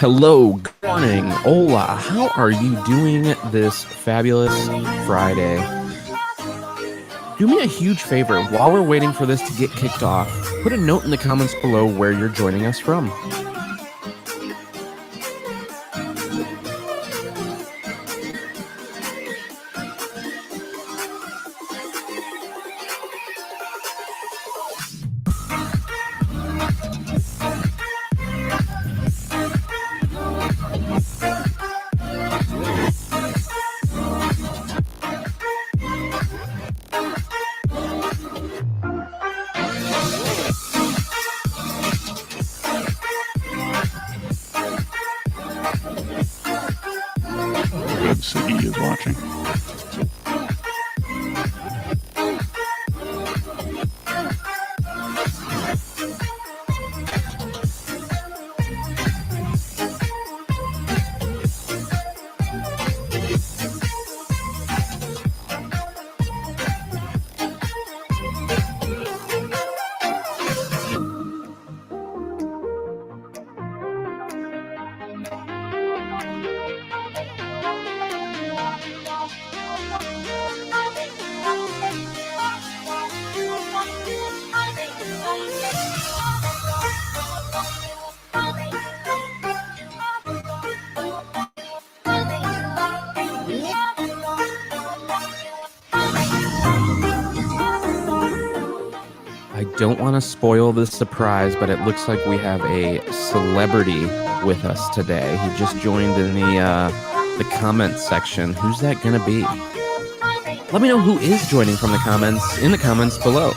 Hello, good morning, hola, how are you doing this fabulous Friday? Do me a huge favor, while we're waiting for this to get kicked off, put a note in the comments below where you're joining us from. Red City is watching. I don't want to spoil the surprise, but it looks like we have a celebrity with us today. He just joined in the comments section. Who's that gonna be? Let me know who is joining from the comments in the comments below.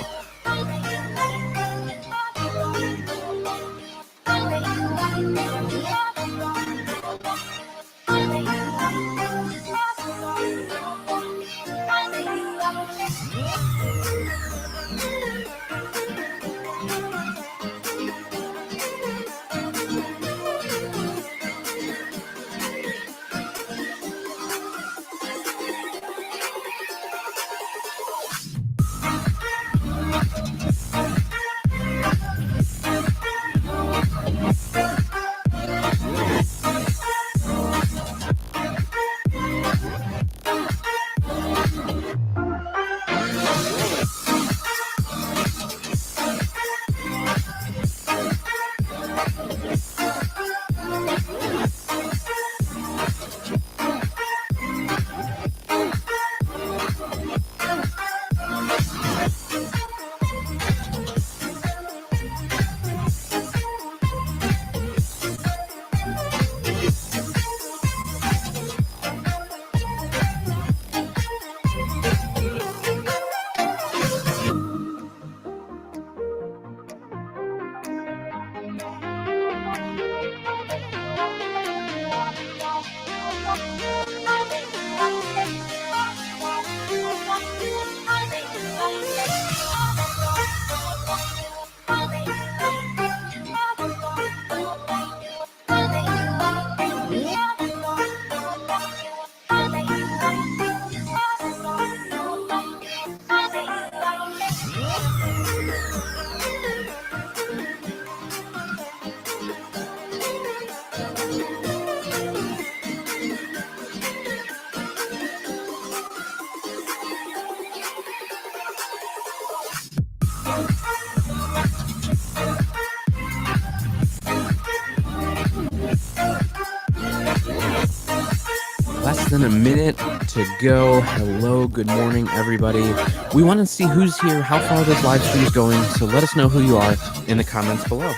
Less than a minute to go. Hello, good morning, everybody. We want to see who's here, how far this live stream is going, so let us know who you are in the comments below.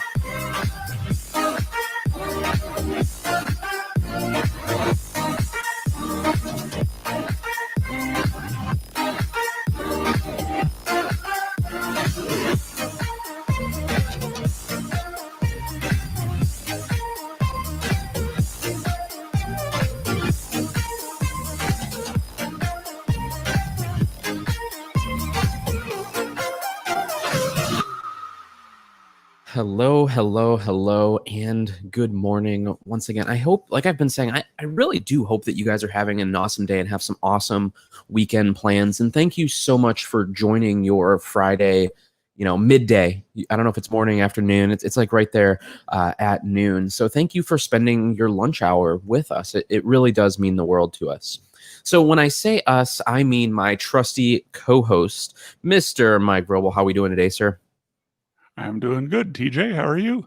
Hello, and good morning once again. I hope, like I've been saying, I really do hope that you guys are having an awesome day and have some awesome weekend plans. And thank you so much for joining your Friday, midday. I don't know if it's morning, afternoon. It's like right there at noon. So thank you for spending your lunch hour with us. It really does mean the world to us. So when I say us, I mean my trusty co-host, Mr. Mike Vrobel. How are we doing today, sir? I'm doing good. TJ, how are you?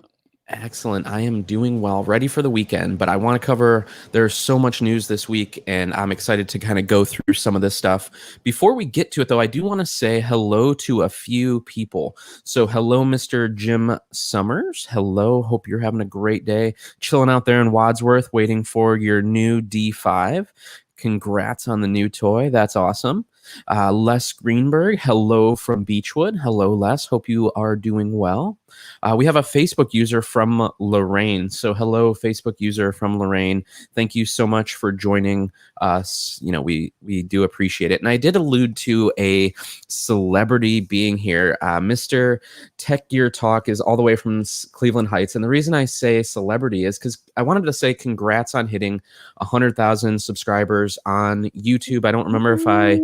Excellent. I am doing well, ready for the weekend, but I want to cover, there's so much news this week, and I'm excited to kind of go through some of this stuff. Before we get to it, though, I do want to say hello to a few people. So hello, Mr. Jim Summers. Hello. Hope you're having a great day. Chilling out there in Wadsworth, waiting for your new D5. Congrats on the new toy. That's awesome. Les Greenberg, hello from Beechwood. Hello, Les. Hope you are doing well. We have a Facebook user from Lorraine. So hello, Facebook user from Lorraine. Thank you so much for joining us. We do appreciate it. And I did allude to a celebrity being here. Mr. Tech Gear Talk is all the way from Cleveland Heights. And the reason I say celebrity is because I wanted to say congrats on hitting 100,000 subscribers on YouTube. I don't remember if I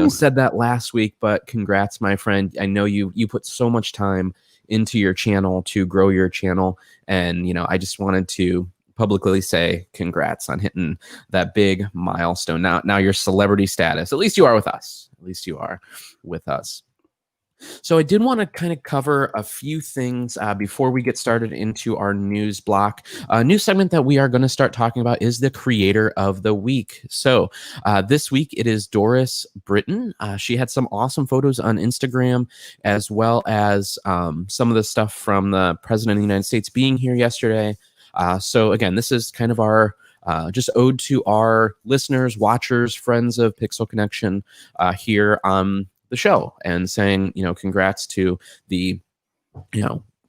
said that last week, but congrats, my friend. I know you put so much time into your channel to grow your channel, and I just wanted to publicly say congrats on hitting that big milestone. Now your celebrity status, at least you are with us. At least you are with us. So I did want to kind of cover a few things before we get started into our news block. A new segment that we are going to start talking about is the Creator of the Week. So this week it is Doris Britton. She had some awesome photos on Instagram, as well as some of the stuff from the President of the United States being here yesterday. So again, this is kind of our just ode to our listeners, watchers, friends of Pixel Connection here on the show, and saying, congrats to the,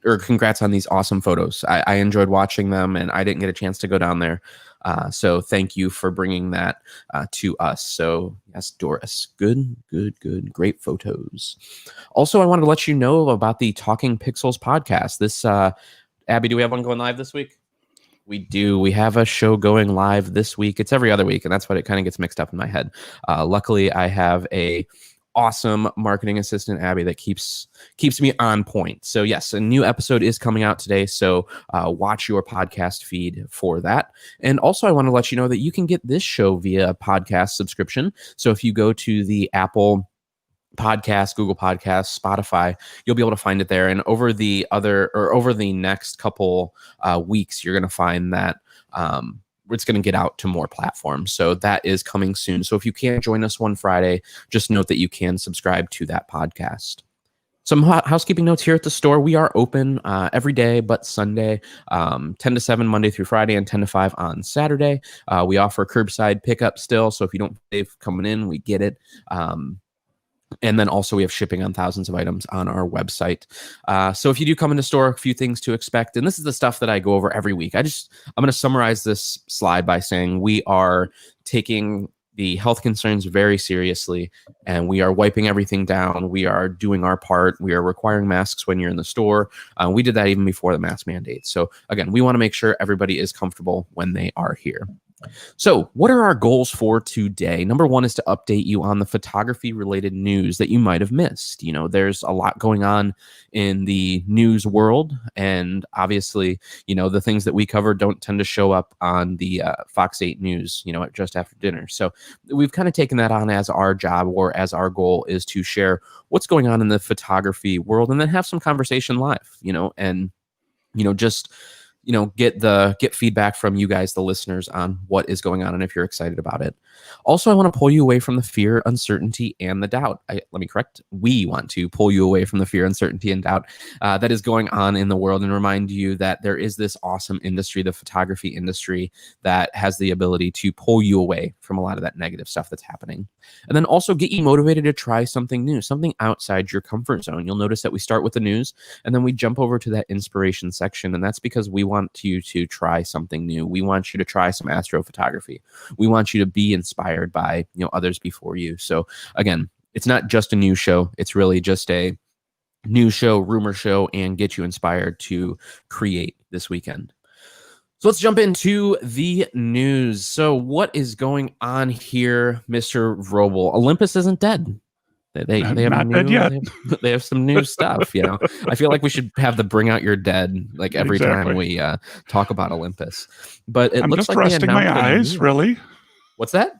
or congrats on these awesome photos. I enjoyed watching them, and I didn't get a chance to go down there. So thank you for bringing that to us. So yes, Doris, good, great photos. Also, I wanted to let you know about the Talking Pixels podcast. This, Abby, do we have one going live this week? We do. We have a show going live this week. It's every other week, and that's what it kind of gets mixed up in my head. Luckily, I have a awesome marketing assistant, Abby, that keeps me on point. So yes, a new episode is coming out today. So watch your podcast feed for that. And also, I want to let you know that you can get this show via podcast subscription. So if you go to the Apple Podcast, Google Podcasts, Spotify, you'll be able to find it there. And over the next couple weeks, you're going to find that it's going to get out to more platforms. So that is coming soon. So if you can't join us one Friday, just note that you can subscribe to that podcast. Some housekeeping notes here at the store. We are open every day but Sunday, 10 to 7 Monday through Friday, and 10 to 5 on Saturday. We offer curbside pickup still. So if you don't save coming in, we get it. And then also we have shipping on thousands of items on our website. So if you do come into store, a few things to expect. And this is the stuff that I go over every week. I'm going to summarize this slide by saying we are taking the health concerns very seriously, and we are wiping everything down. We are doing our part. We are requiring masks when you're in the store. We did that even before the mask mandate. So again, we want to make sure everybody is comfortable when they are here. So what are our goals for today? Number one is to update you on the photography related news that you might have missed. There's a lot going on in the news world, and obviously, the things that we cover don't tend to show up on the Fox 8 News, just after dinner. So we've kind of taken that on as our job, or as our goal is to share what's going on in the photography world, and then have some conversation live, and just get feedback from you guys, the listeners, on what is going on and if you're excited about it. Also, I want to pull you away from the fear, uncertainty, and the doubt. We want to pull you away from the fear, uncertainty, and doubt that is going on in the world, and remind you that there is this awesome industry, the photography industry, that has the ability to pull you away from a lot of that negative stuff that's happening. And then also get you motivated to try something new, something outside your comfort zone. You'll notice that we start with the news, and then we jump over to that inspiration section, and that's because we want you to try something new. We want you to try some astrophotography. We want you to be inspired by others before you. So again, it's not just a news show. It's really just a news show, rumor show, and get you inspired to create this weekend. So let's jump into the news. So what is going on here, Mr. Vrobel? Olympus isn't dead. They have Not dead new yet. they have some new stuff. I feel like we should have the bring out your dead like every time Exactly. we talk about Olympus. But it I'm looks just like they resting my announced a eyes, new one. really. What's that?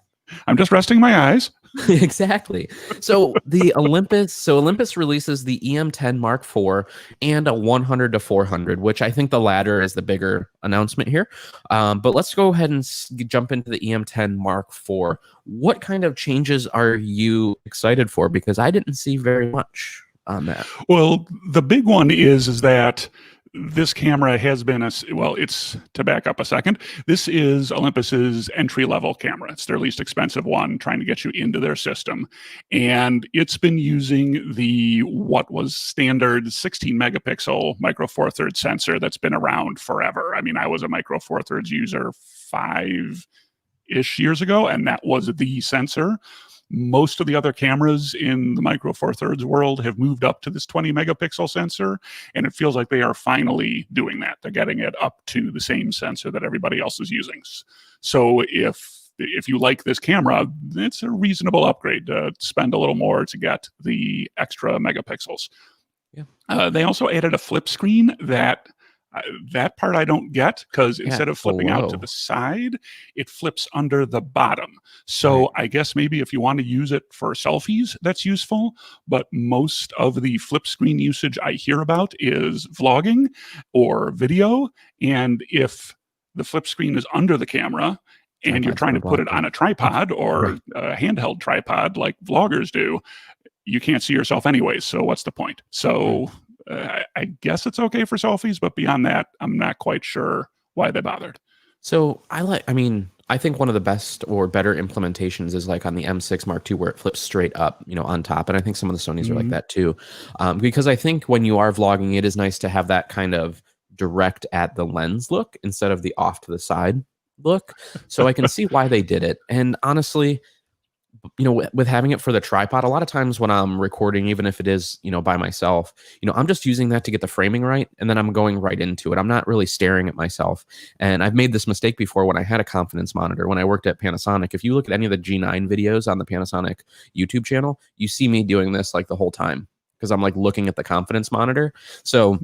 I'm just resting my eyes. Exactly. So Olympus releases the EM10 Mark IV and a 100 to 400, which I think the latter is the bigger announcement here. But let's go ahead and jump into the EM10 Mark IV. What kind of changes are you excited for? Because I didn't see very much on that. Well, the big one is that this camera has been it's to back up a second. This is Olympus's entry-level camera. It's their least expensive one, trying to get you into their system. And it's been using what was standard 16 megapixel micro four thirds sensor that's been around forever. I mean, I was a micro four thirds user 5-ish years ago, and that was the sensor. Most of the other cameras in the micro four thirds world have moved up to this 20 megapixel sensor, and it feels like they are finally doing that. They're getting it up to the same sensor that everybody else is using. So if you like this camera, it's a reasonable upgrade to spend a little more to get the extra megapixels. Yeah. They also added a flip screen that part I don't get, because instead of flipping out to the side, it flips under the bottom. So I guess maybe if you want to use it for selfies, that's useful. But most of the flip screen usage I hear about is vlogging or video. And if the flip screen is under the camera and you're trying to put it on a tripod or a handheld tripod like vloggers do, you can't see yourself anyways. So what's the point? So I guess it's okay for selfies, but beyond that, I'm not quite sure why they bothered. So I think one of the best or better implementations is like on the M6 Mark II, where it flips straight up, on top. And I think some of the Sonys are like that too. Because I think when you are vlogging, it is nice to have that kind of direct at the lens look instead of the off to the side look. So I can see why they did it. And honestly, with having it for the tripod, a lot of times when I'm recording, even if it is, by myself, I'm just using that to get the framing right. And then I'm going right into it. I'm not really staring at myself. And I've made this mistake before when I had a confidence monitor, when I worked at Panasonic. If you look at any of the G9 videos on the Panasonic YouTube channel, you see me doing this like the whole time, because I'm like looking at the confidence monitor. So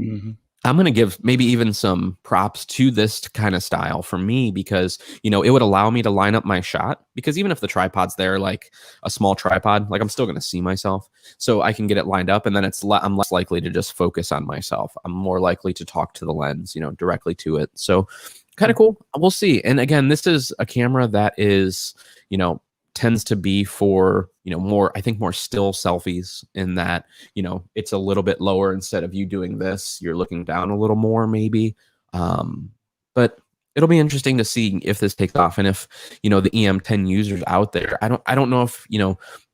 I'm going to give maybe even some props to this kind of style for me, because, it would allow me to line up my shot, because even if the tripod's there, like a small tripod, like I'm still going to see myself. So I can get it lined up, and then I'm less likely to just focus on myself. I'm more likely to talk to the lens, directly to it. So kind of cool. We'll see. And again, this is a camera that is, tends to be for, more still selfies, in that, it's a little bit lower. Instead of you doing this, you're looking down a little more maybe. But it'll be interesting to see if this takes off, and if, the EM10 users out there, I don't know if,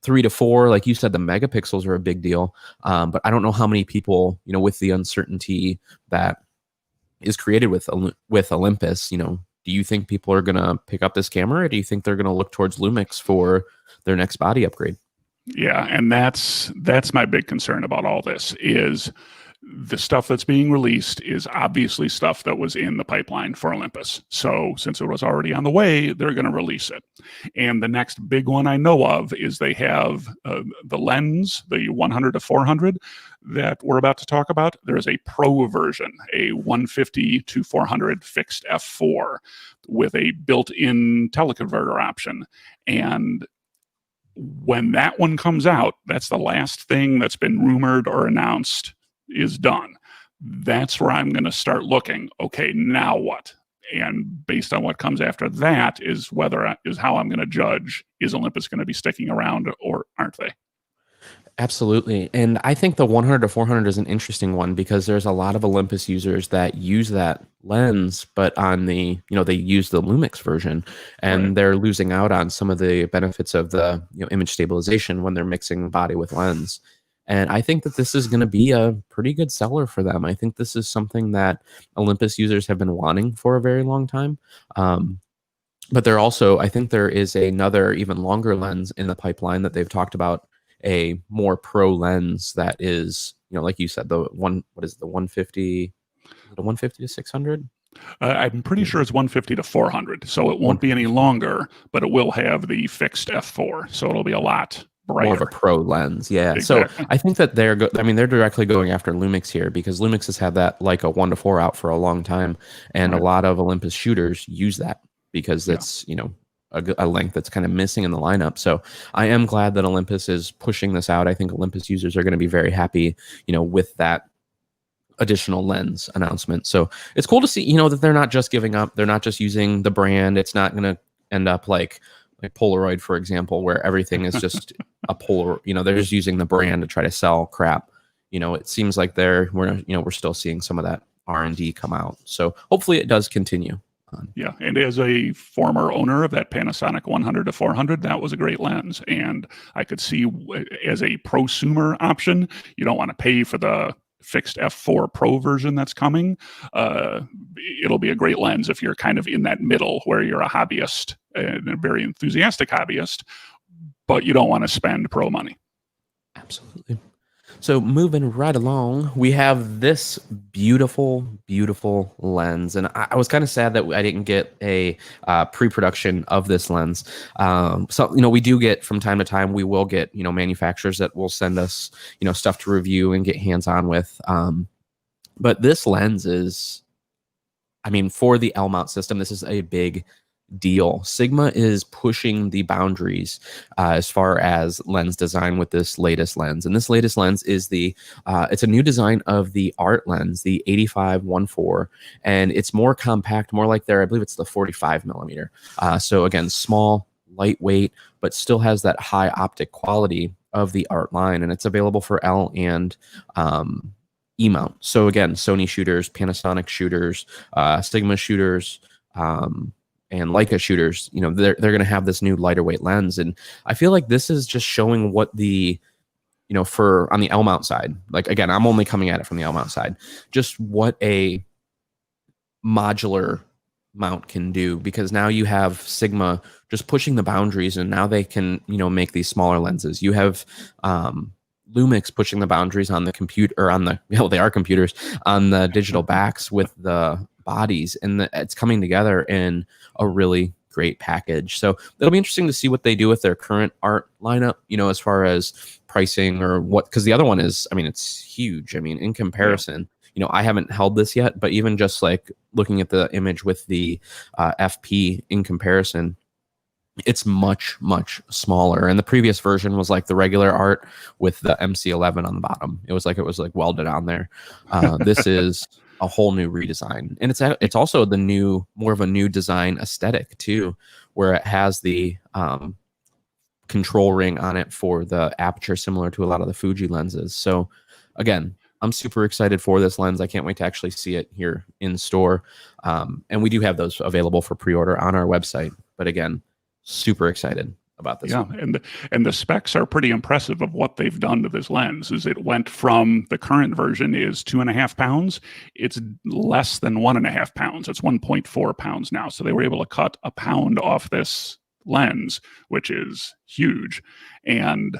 3 to 4, like you said, the megapixels are a big deal. But I don't know how many people, with the uncertainty that is created with Olympus, do you think people are going to pick up this camera, or do you think they're going to look towards Lumix for their next body upgrade? Yeah, and that's my big concern about all this, is the stuff that's being released is obviously stuff that was in the pipeline for Olympus. So since it was already on the way, they're going to release it. And the next big one I know of is they have the lens, the 100 to 400 that we're about to talk about. There is a pro version, a 150 to 400 fixed f4 with a built-in teleconverter option. And when that one comes out, that's the last thing that's been rumored or announced is done. That's where I'm going to start looking. Okay, now what? And based on what comes after that is how I'm going to judge, is Olympus going to be sticking around or aren't they? Absolutely. And I think the 100 to 400 is an interesting one, because there's a lot of Olympus users that use that lens, but on the, they use the Lumix version, and they're losing out on some of the benefits of the, image stabilization when they're mixing body with lens. And I think that this is going to be a pretty good seller for them. I think this is something that Olympus users have been wanting for a very long time. But I think there is another even longer lens in the pipeline that they've talked about, a more pro lens that is, like you said, the 150 to 600? I'm pretty sure it's 150 to 400. So it won't be any longer, but it will have the fixed f4. So it'll be a lot more of a brighter. pro lens. Yeah. So Exactly. I think that they're directly going after Lumix here, because Lumix has had that like a 1:4 out for a long time. And a Right. lot of Olympus shooters use that because Yeah. it's, a length that's kind of missing in the lineup. So I am glad that Olympus is pushing this out. I think Olympus users are going to be very happy, with that additional lens announcement. So it's cool to see, that they're not just giving up. They're not just using the brand. It's not going to end up like Polaroid, for example, where everything is just a polar, they're just using the brand to try to sell crap. It seems like we're still seeing some of that R&D come out. So hopefully it does continue. Yeah, and as a former owner of that Panasonic 100 to 400, that was a great lens. And I could see as a prosumer option, you don't want to pay for the fixed f4 Pro version that's coming. It'll be a great lens if you're kind of in that middle where you're a hobbyist and a very enthusiastic hobbyist, but you don't want to spend Pro money. Absolutely. So moving right along, we have this beautiful, beautiful lens. And I was kind of sad that I didn't get a pre-production of this lens. So, we do get from time to time, we will get, manufacturers that will send us, stuff to review and get hands-on with. But this lens is, for the L mount system, this is a big deal. Sigma is pushing the boundaries as far as lens design with this latest lens. And this latest lens is it's a new design of the art lens, the 85-1.4, and it's more compact, more like I believe it's the 45 millimeter. So again, small, lightweight, but still has that high optic quality of the art line, and it's available for L and E-mount. So again, Sony shooters, Panasonic shooters, Sigma shooters, and Leica shooters, they're going to have this new lighter weight lens. And I feel like this is just showing what the, for on the L mount side, like, again, I'm only coming at it from the L mount side, just what a modular mount can do, because now you have Sigma just pushing the boundaries, and now they can, make these smaller lenses. You have, Lumix pushing the boundaries on the computer, or on the, they are computers, on the digital backs with the bodies, and it's coming together in a really great package. So it'll be interesting to see what they do with their current art lineup, as far as pricing or what, because the other one is, it's huge. In comparison, I haven't held this yet, but even just like looking at the image with the FP in comparison, it's much, much smaller. And the previous version was like the regular art with the MC11 on the bottom. It was like welded on there. This is a whole new redesign, and it's also more of a new design aesthetic too, where it has the control ring on it for the aperture, similar to a lot of the Fuji lenses. So again, I'm super excited for this lens. I can't wait to actually see it here in store. And we do have those available for pre-order on our website. But again, super excited about this. Yeah, one. and the specs are pretty impressive of what they've done to this lens. Is it went from, the current version is 2.5 pounds. It's less than 1.5 pounds. It's 1.4 pounds now. So they were able to cut a pound off this lens, which is huge. And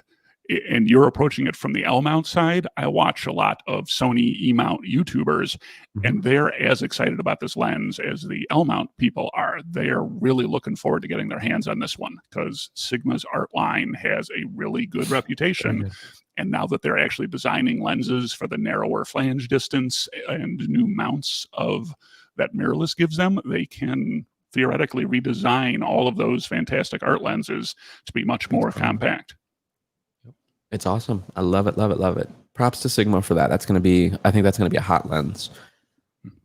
you're approaching it from the L mount side. I watch a lot of Sony E mount YouTubers, and they're as excited about this lens as the L mount people are. They're really looking forward to getting their hands on this one, because Sigma's art line has a really good reputation. And now that they're actually designing lenses for the narrower flange distance and new mounts of that mirrorless gives them, they can theoretically redesign all of those fantastic art lenses to be much more compact. It's awesome. I love it, love it, love it. Props to Sigma for that. I think that's going to be a hot lens.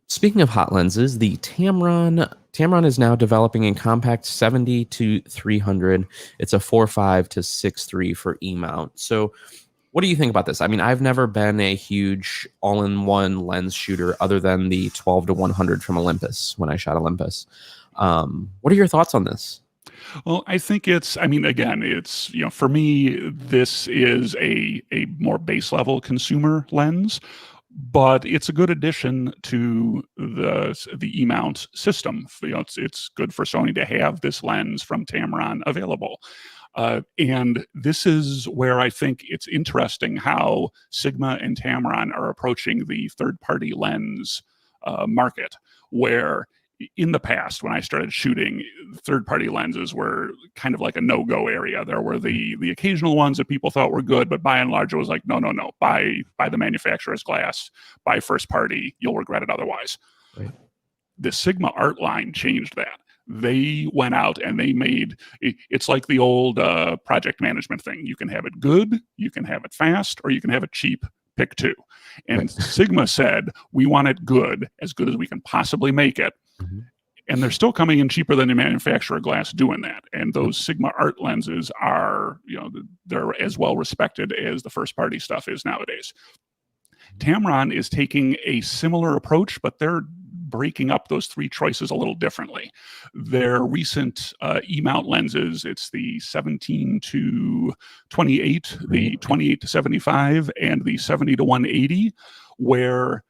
Speaking of hot lenses, the Tamron is now developing a compact 70 to 300. It's a 4.5 to 6.3 for E-mount. So what do you think about this? I've never been a huge all-in-one lens shooter other than the 12 to 100 from Olympus when I shot Olympus. What are your thoughts on this? Well, I think again, it's, for me, this is a more base level consumer lens, but it's a good addition to the E-mount system. It's good for Sony to have this lens from Tamron available. And this is where I think it's interesting how Sigma and Tamron are approaching the third-party lens market, where in the past, when I started shooting, third-party lenses were kind of like a no-go area. There were the occasional ones that people thought were good, but by and large, it was like, no, buy the manufacturer's glass, buy first-party, you'll regret it otherwise. Right. The Sigma art line changed that. They went out and they made, it's like the old project management thing. You can have it good, you can have it fast, or you can have it cheap. Pick two. And Right. Sigma said, we want it good as we can possibly make it. Mm-hmm. And they're still coming in cheaper than the manufacturer glass doing that. And those Sigma art lenses are, they're as well respected as the first party stuff is nowadays. Tamron is taking a similar approach, but they're breaking up those three choices a little differently. Their recent E-mount lenses, it's the 17 to 28, the 28 to 75, and the 70 to 180, where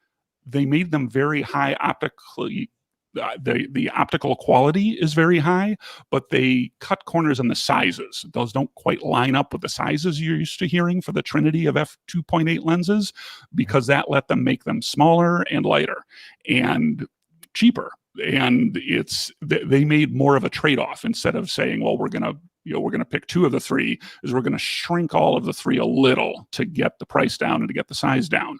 they made them very high optically. The optical quality is very high, but they cut corners on the sizes. Those don't quite line up with the sizes you're used to hearing for the Trinity of f2.8 lenses, because that let them make them smaller and lighter and cheaper. And they made more of a trade-off. Instead of saying, well, we're gonna pick two of the three, is we're gonna shrink all of the three a little to get the price down and to get the size down.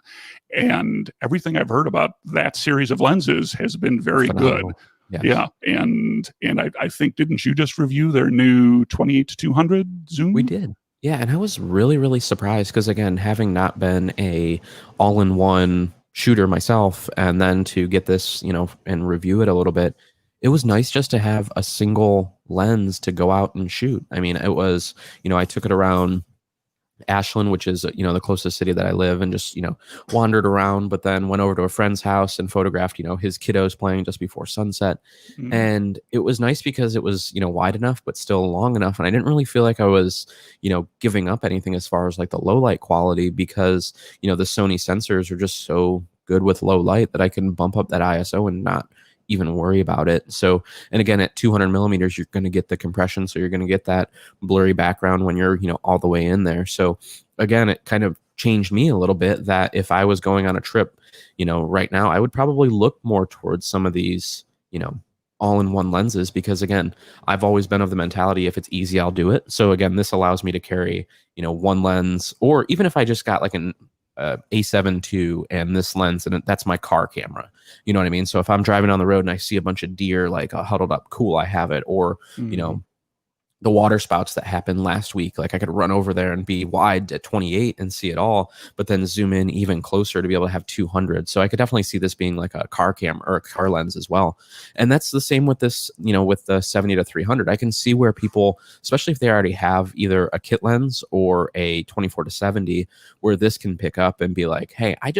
And everything I've heard about that series of lenses has been very Phenomenal. good. Yes. Yeah. And I think, didn't you just review their new 28 to 200 zoom? We did. Yeah, and I was really, really surprised because, again, having not been a all-in-one shooter myself, and then to get this, and review it a little bit, it was nice just to have a single lens to go out and shoot. I mean, it was, I took it around Ashland, which is, the closest city that I live, and just, wandered around, but then went over to a friend's house and photographed, his kiddos playing just before sunset. Mm. And it was nice because it was, wide enough, but still long enough. And I didn't really feel like I was, giving up anything as far as like the low light quality, because, the Sony sensors are just so good with low light that I can bump up that ISO and not even worry about it. So, and again, at 200 millimeters, you're going to get the compression. So you're going to get that blurry background when you're, all the way in there. So again, it kind of changed me a little bit, that if I was going on a trip, right now, I would probably look more towards some of these, all-in-one lenses, because again, I've always been of the mentality, if it's easy, I'll do it. So again, this allows me to carry, one lens, or even if I just got like an A7 II and this lens, and that's my car camera. You know what I mean? So if I'm driving on the road and I see a bunch of deer like huddled up, cool, I have it. Or, the water spouts that happened last week, like I could run over there and be wide at 28 and see it all, but then zoom in even closer to be able to have 200. So I could definitely see this being like a car camera or a car lens as well. And that's the same with this, with the 70 to 300. I can see where people, especially if they already have either a kit lens or a 24 to 70, where this can pick up and be like, hey, I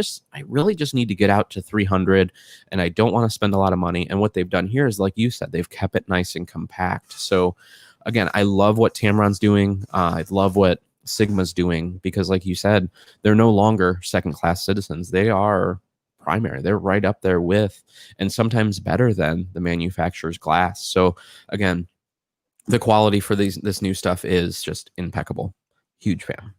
really just need to get out to 300 and I don't want to spend a lot of money. And what they've done here is, like you said, they've kept it nice and compact. So again, I love what Tamron's doing. I love what Sigma's doing, because like you said, they're no longer second-class citizens. They are primary. They're right up there with, and sometimes better than, the manufacturer's glass. So again, the quality for this new stuff is just impeccable. Huge fan.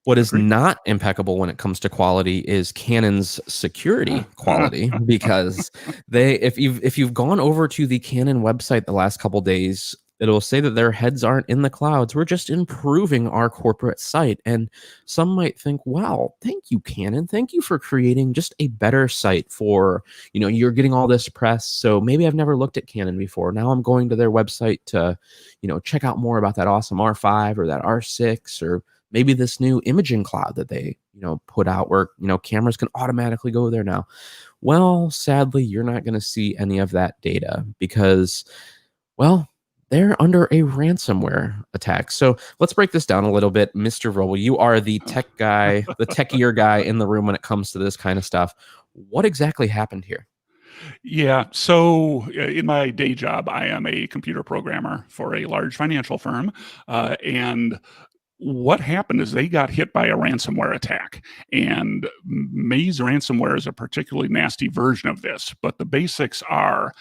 What is not impeccable when it comes to quality is Canon's security quality, because if you've gone over to the Canon website the last couple days, it'll say that their heads aren't in the clouds. We're just improving our corporate site. And some might think, wow, thank you, Canon. Thank you for creating just a better site for, you're getting all this press. So maybe I've never looked at Canon before. Now I'm going to their website to, check out more about that awesome R5 or that R6, or maybe this new imaging cloud that they, put out, where, cameras can automatically go there now. Well, sadly, you're not going to see any of that data, because, well, they're under a ransomware attack. So let's break this down a little bit. Mr. Robel, you are the tech guy, the techier guy in the room when it comes to this kind of stuff. What exactly happened here? Yeah. So in my day job, I am a computer programmer for a large financial firm. And what happened is they got hit by a ransomware attack. And Maze ransomware is a particularly nasty version of this. But the basics are,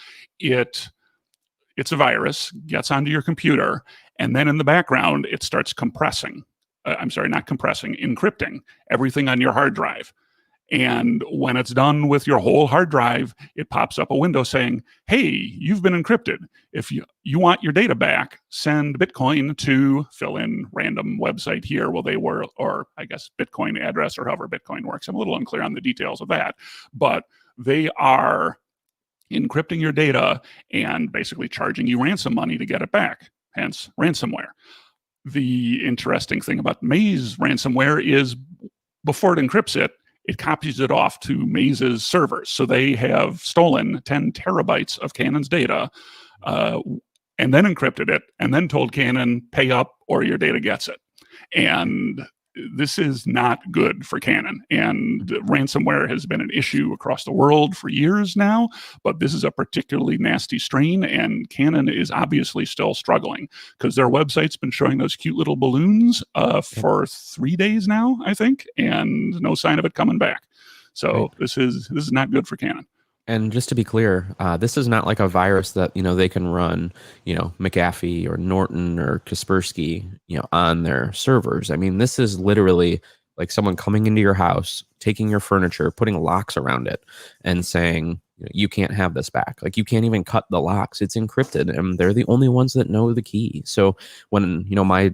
it's a virus, gets onto your computer, and then in the background, it starts compressing. Encrypting everything on your hard drive. And when it's done with your whole hard drive, it pops up a window saying, hey, you've been encrypted. If you want your data back, send Bitcoin to fill in random website here. Well, they were, or I guess Bitcoin address or however Bitcoin works. I'm a little unclear on the details of that, but they are encrypting your data and basically charging you ransom money to get it back, hence ransomware. The interesting thing about Maze ransomware is before it encrypts it, it copies it off to Maze's servers. So they have stolen 10 terabytes of Canon's data and then encrypted it and then told Canon, pay up or your data gets it. And this is not good for Canon. And ransomware has been an issue across the world for years now, but this is a particularly nasty strain, and Canon is obviously still struggling because their website's been showing those cute little balloons for 3 days now, I think, and no sign of it coming back. So this is not good for Canon. And just to be clear, this is not like a virus that, they can run, McAfee or Norton or Kaspersky, on their servers. I mean, this is literally like someone coming into your house, taking your furniture, putting locks around it and saying, you can't have this back. Like, you can't even cut the locks. It's encrypted and they're the only ones that know the key. So when, my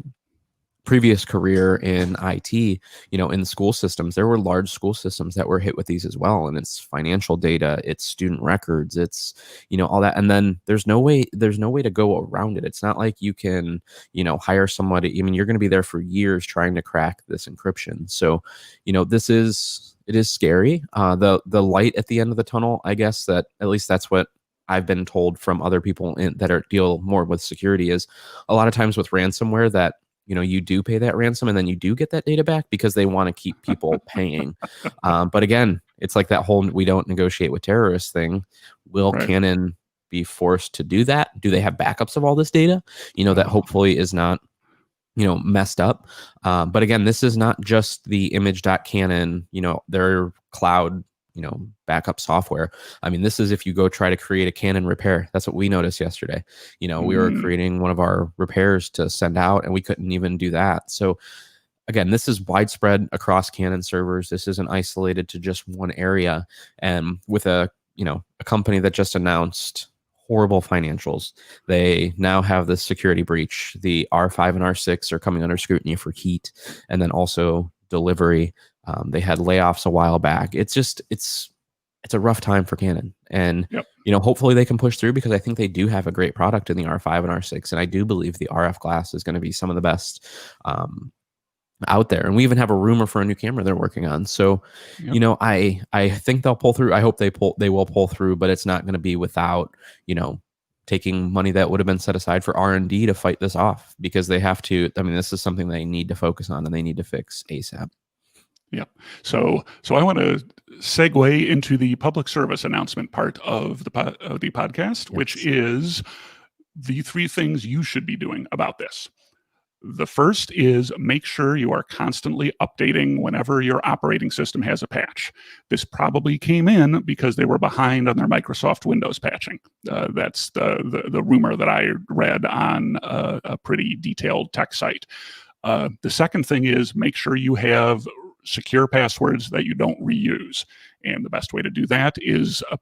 previous career in IT, in school systems, there were large school systems that were hit with these as well. And it's financial data, it's student records, it's, all that. And then there's no way to go around it. It's not like you can, hire somebody. I mean, you're going to be there for years trying to crack this encryption. So, it is scary. The light at the end of the tunnel, I guess, that at least that's what I've been told from other people that deal more with security, is a lot of times with ransomware that, you do pay that ransom and then you do get that data back because they want to keep people paying. But again, it's like that whole "we don't negotiate with terrorists" thing. Will Canon be forced to do that? Do they have backups of all this data? That hopefully is not, messed up. But again, this is not just the image.canon, their cloud, backup software. I mean, this is if you go try to create a Canon repair. That's what we noticed yesterday. We were creating one of our repairs to send out and we couldn't even do that. So again, this is widespread across Canon servers. This isn't isolated to just one area. And with a company that just announced horrible financials, they now have this security breach. The R5 and R6 are coming under scrutiny for heat and then also delivery. They had layoffs a while back. It's a rough time for Canon, and hopefully they can push through, because I think they do have a great product in the R5 and R6, and I do believe the RF glass is going to be some of the best out there. And we even have a rumor for a new camera they're working on. So, I think they'll pull through. I hope they will pull through, but it's not going to be without taking money that would have been set aside for R&D to fight this off, because they have to. I mean, this is something they need to focus on and they need to fix ASAP. Yep. So I want to segue into the public service announcement part of the podcast, which is the 3 things you should be doing about this. The first is make sure you are constantly updating whenever your operating system has a patch. This probably came in because they were behind on their Microsoft Windows patching. That's the rumor that I read on a pretty detailed tech site. The second thing is make sure you have secure passwords that you don't reuse. And the best way to do that is a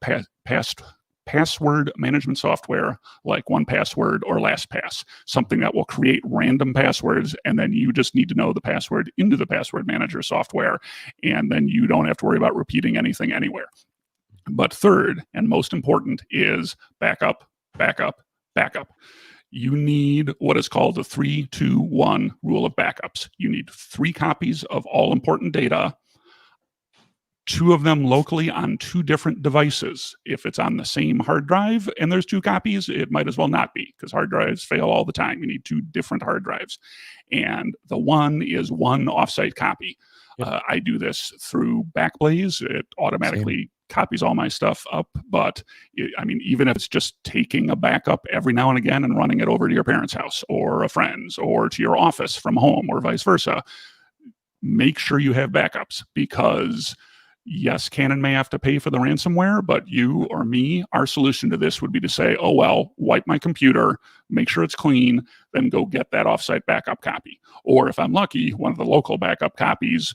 password management software like 1Password or LastPass, something that will create random passwords, and then you just need to know the password into the password manager software, and then you don't have to worry about repeating anything anywhere. But third, and most important, is backup, backup, backup. You need what is called the 3-2-1 rule of backups. You need 3 copies of all important data, 2 of them locally on 2 different devices. If it's on the same hard drive and there's 2 copies, it might as well not be, because hard drives fail all the time. You need 2 different hard drives. And the one is 1 offsite copy. I do this through Backblaze. It automatically copies all my stuff up. But even if it's just taking a backup every now and again and running it over to your parents' house or a friend's or to your office from home or vice versa, make sure you have backups, because yes, Canon may have to pay for the ransomware, but you or me, our solution to this would be to say, oh, well, wipe my computer, make sure it's clean, then go get that offsite backup copy. Or if I'm lucky, one of the local backup copies,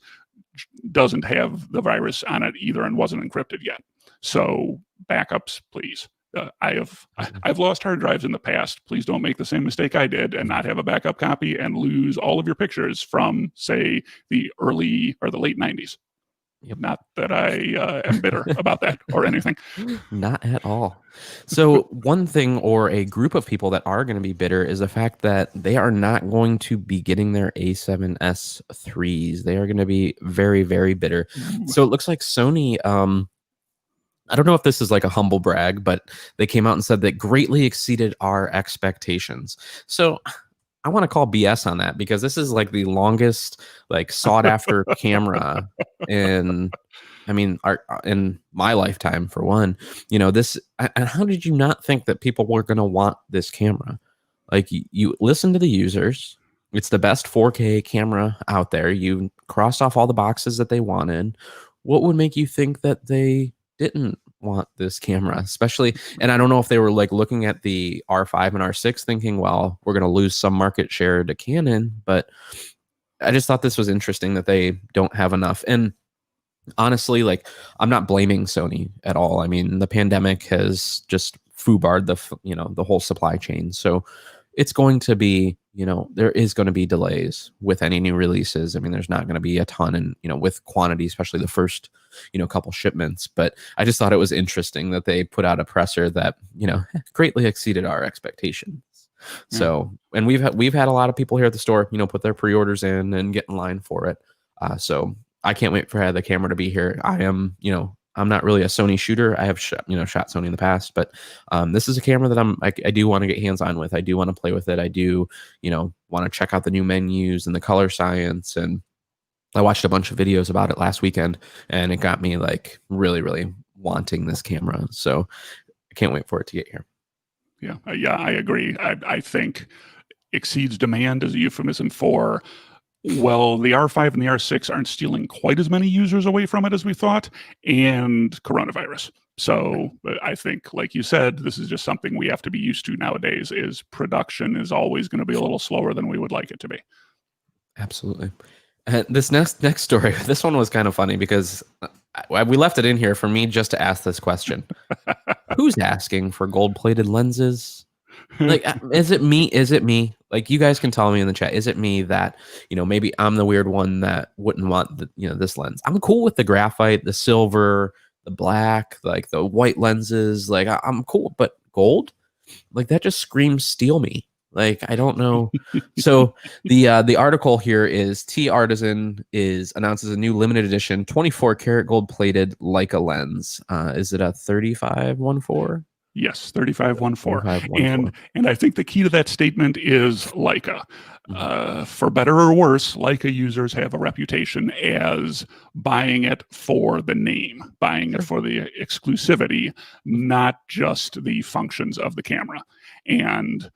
doesn't have the virus on it either and wasn't encrypted yet. So backups, please. I've lost hard drives in the past. Please don't make the same mistake I did and not have a backup copy and lose all of your pictures from, say, the early or the late 90s. Yep. Not that I am bitter about that or anything. Not at all. So one thing, or a group of people that are going to be bitter, is the fact that they are not going to be getting their A7S IIIs. They are going to be very, very bitter. So it looks like Sony, I don't know if this is like a humble brag, but they came out and said that greatly exceeded our expectations. So I want to call BS on that, because this is like the longest, like, sought after camera in, I mean, in my lifetime, for one. You know, this, and how did you not think that people were going to want this camera? Like, you listen to the users. It's the best 4K camera out there. You crossed off all the boxes that they wanted. What would make you think that they didn't want this camera? Especially, and I don't know if they were like looking at the R5 and R6 thinking, well, we're going to lose some market share to Canon, but I just thought this was interesting that they don't have enough. And honestly, like, I'm not blaming Sony at all. I mean, the pandemic has just foobarred the whole supply chain. So it's going to be, there is going to be delays with any new releases. I mean, there's not going to be a ton, and, with quantity, especially the first, couple shipments. But I just thought it was interesting that they put out a presser that, greatly exceeded our expectations. Yeah. So, and we've had a lot of people here at the store, put their pre-orders in and get in line for it. So I can't wait for the camera to be here. I am, I'm not really a Sony shooter. I have shot Sony in the past, but this is a camera that I do want to get hands-on with. I do want to play with it. I do, want to check out the new menus and the color science. And I watched a bunch of videos about it last weekend, and it got me like really, really wanting this camera. So I can't wait for it to get here. Yeah, I agree. I think exceeds demand is a euphemism for, well, the R5 and the R6 aren't stealing quite as many users away from it as we thought, and coronavirus. So I think, like you said, this is just something we have to be used to nowadays, is production is always going to be a little slower than we would like it to be. Absolutely. This next story, this one was kind of funny, because we left it in here for me just to ask this question. Who's asking for gold-plated lenses? Like, is it me? Is it me? Like, you guys can tell me in the chat. Is it me that, maybe I'm the weird one that wouldn't want this lens? I'm cool with the graphite, the silver, the black, like the white lenses. Like, I'm cool, but gold, like, that just screams steal me. Like, I don't know. So the article here is Artisan announces a new limited edition 24 karat gold plated Leica lens. Is it a 35-1.4? Yes, 35-1.4. And I think the key to that statement is Leica. For better or worse, Leica users have a reputation as buying it for the name, buying it for the exclusivity, not just the functions of the camera. And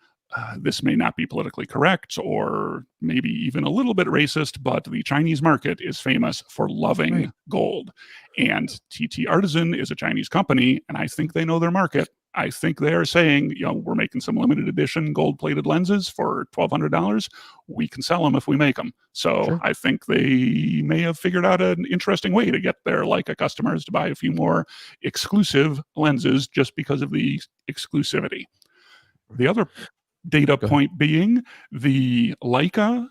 this may not be politically correct, or maybe even a little bit racist, but the Chinese market is famous for loving gold. And Artisan is a Chinese company, and I think they know their market. I think they are saying, we're making some limited edition gold-plated lenses for $1,200. We can sell them if we make them. So I think they may have figured out an interesting way to get their Leica customers to buy a few more exclusive lenses just because of the exclusivity. The other data point being the Leica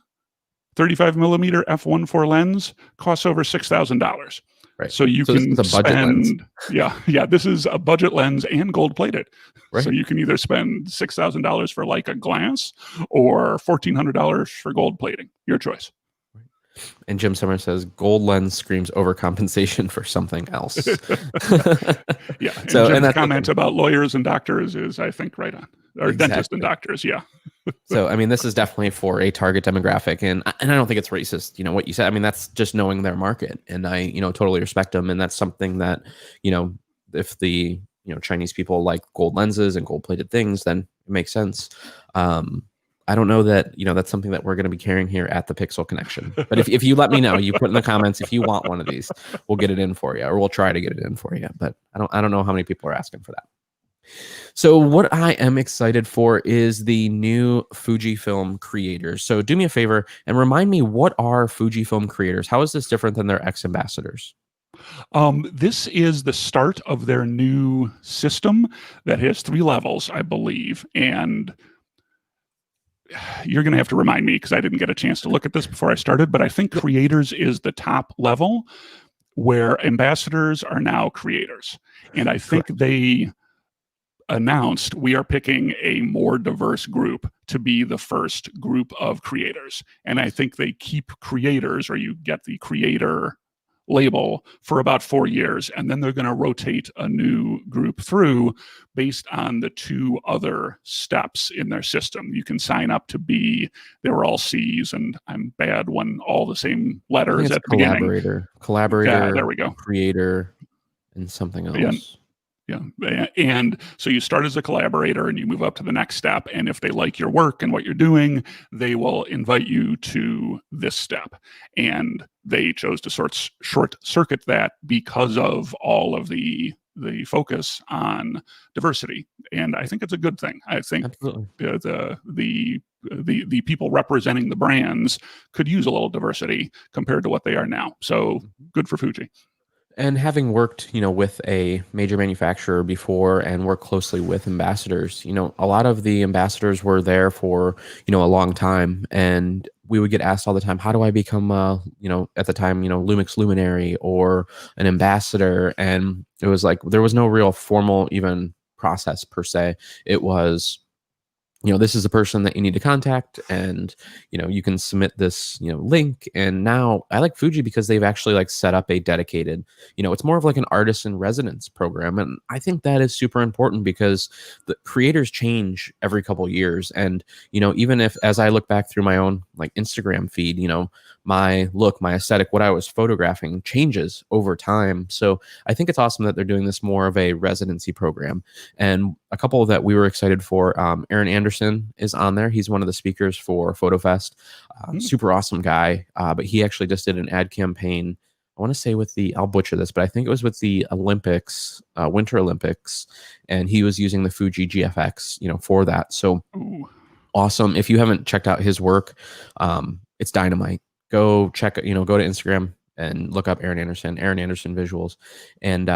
35mm f1.4 lens costs over $6,000. Right. So you can spend, this is a budget lens and gold plated. Right. So you can either spend $6,000 for Leica glass or $1,400 for gold plating. Your choice. And Jim Summer says gold lens screams overcompensation for something else. Yeah. And so, Jim's comment about lawyers and doctors is, I think, right on. Or dentists and doctors. Yeah. So, I mean, this is definitely for a target demographic, and I don't think it's racist, what you said. I mean, that's just knowing their market, and I, totally respect them. And that's something that, if the, Chinese people like gold lenses and gold plated things, then it makes sense. I don't know that, that's something that we're going to be carrying here at the Pixel Connection. But if you let me know, you put in the comments, if you want one of these, we'll get it in for you, or we'll try to get it in for you. But I don't know how many people are asking for that. So what I am excited for is the new Fujifilm Creators. So do me a favor and remind me, what are Fujifilm Creators? How is this different than their ex-ambassadors? This is the start of their new system that has 3 levels, I believe. And you're going to have to remind me because I didn't get a chance to look at this before I started, but I think creators is the top level where ambassadors are now creators. And I think they announced we are picking a more diverse group to be the first group of creators. And I think they keep creators, or you get the creator label, for about 4 years, and then they're going to rotate a new group through based on the 2 other steps in their system. You can sign up to be, they were all C's, and I'm bad when all the same I think letters it's at the beginning. collaborator, Yeah, there we go. Creator, and something else. Yeah. And so you start as a collaborator and you move up to the next step. And if they like your work and what you're doing, they will invite you to this step. And they chose to short circuit that because of all of the focus on diversity. And I think it's a good thing. I think Absolutely. the people representing the brands could use a little diversity compared to what they are now. So good for Fuji. And having worked, with a major manufacturer before and worked closely with ambassadors, a lot of the ambassadors were there for, a long time. And we would get asked all the time, how do I become, at the time, Lumix Luminary or an ambassador? And it was like, there was no real formal even process per se. It was, this is the person that you need to contact, and you can submit this link. And now I like Fuji because they've actually like set up a dedicated, it's more of like an artist in residence program. And I think that is super important because the creators change every couple years. And even if, as I look back through my own like Instagram feed, my look, my aesthetic, what I was photographing changes over time. So I think it's awesome that they're doing this more of a residency program. And a couple that we were excited for, Aaron Anderson is on there. He's one of the speakers for PhotoFest. Super awesome guy. But he actually just did an ad campaign, I want to say with I'll butcher this, but I think it was with the Olympics, Winter Olympics. And he was using the Fuji GFX, for that. So awesome. If you haven't checked out his work, it's dynamite. Go check, go to Instagram and look up Aaron Anderson Visuals. And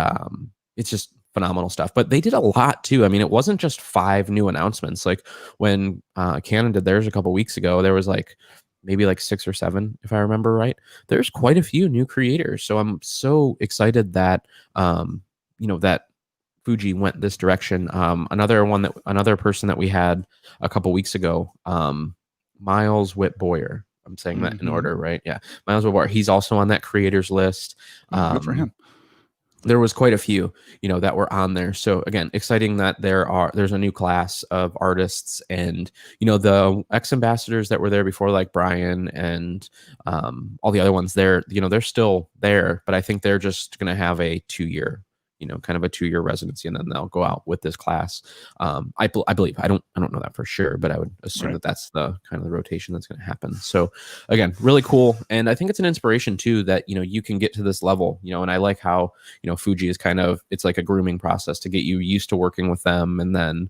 it's just phenomenal stuff. But they did a lot too. I mean, it wasn't just 5 new announcements. Like when Canon did theirs a couple weeks ago, there was like maybe like 6 or 7, if I remember right. There's quite a few new creators. So I'm so excited that, that Fuji went this direction. Another person that we had a couple weeks ago, Miles Whitboyer. I'm saying that in order, right? Yeah. Miles Whitboyer. He's also on that creators list. Good for him. There was quite a few, that were on there. So again, exciting that there's a new class of artists, and the ex-ambassadors that were there before, like Brian and all the other ones there, they're still there, but I think they're just going to have a 2-year, kind of a 2-year residency, and then they'll go out with this class. I believe, I don't know that for sure, but I would assume that that's the kind of the rotation that's going to happen. So again, really cool. And I think it's an inspiration too, that, you can get to this level, and I like how, Fuji is kind of, it's like a grooming process to get you used to working with them and then,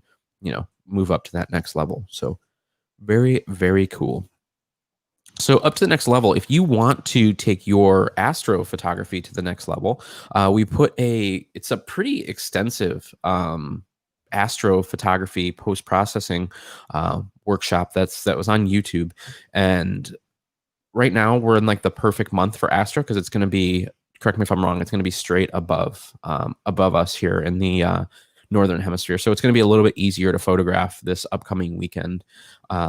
move up to that next level. So very, very cool. So up to the next level, if you want to take your astrophotography to the next level, we put it's a pretty extensive astrophotography post-processing workshop that was on YouTube. And right now we're in like the perfect month for astro because it's going to be, correct me if I'm wrong, it's going to be straight above us here in the northern hemisphere. So it's going to be a little bit easier to photograph this upcoming weekend.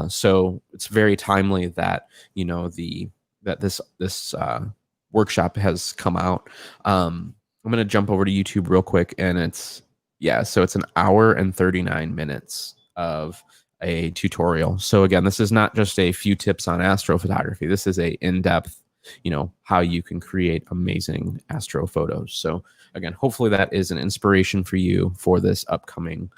So it's very timely that, this workshop has come out. I'm going to jump over to YouTube real quick, and so it's an hour and 39 minutes of a tutorial. So again, this is not just a few tips on astrophotography. This is a in-depth, how you can create amazing astro photos. So again, hopefully that is an inspiration for you for this upcoming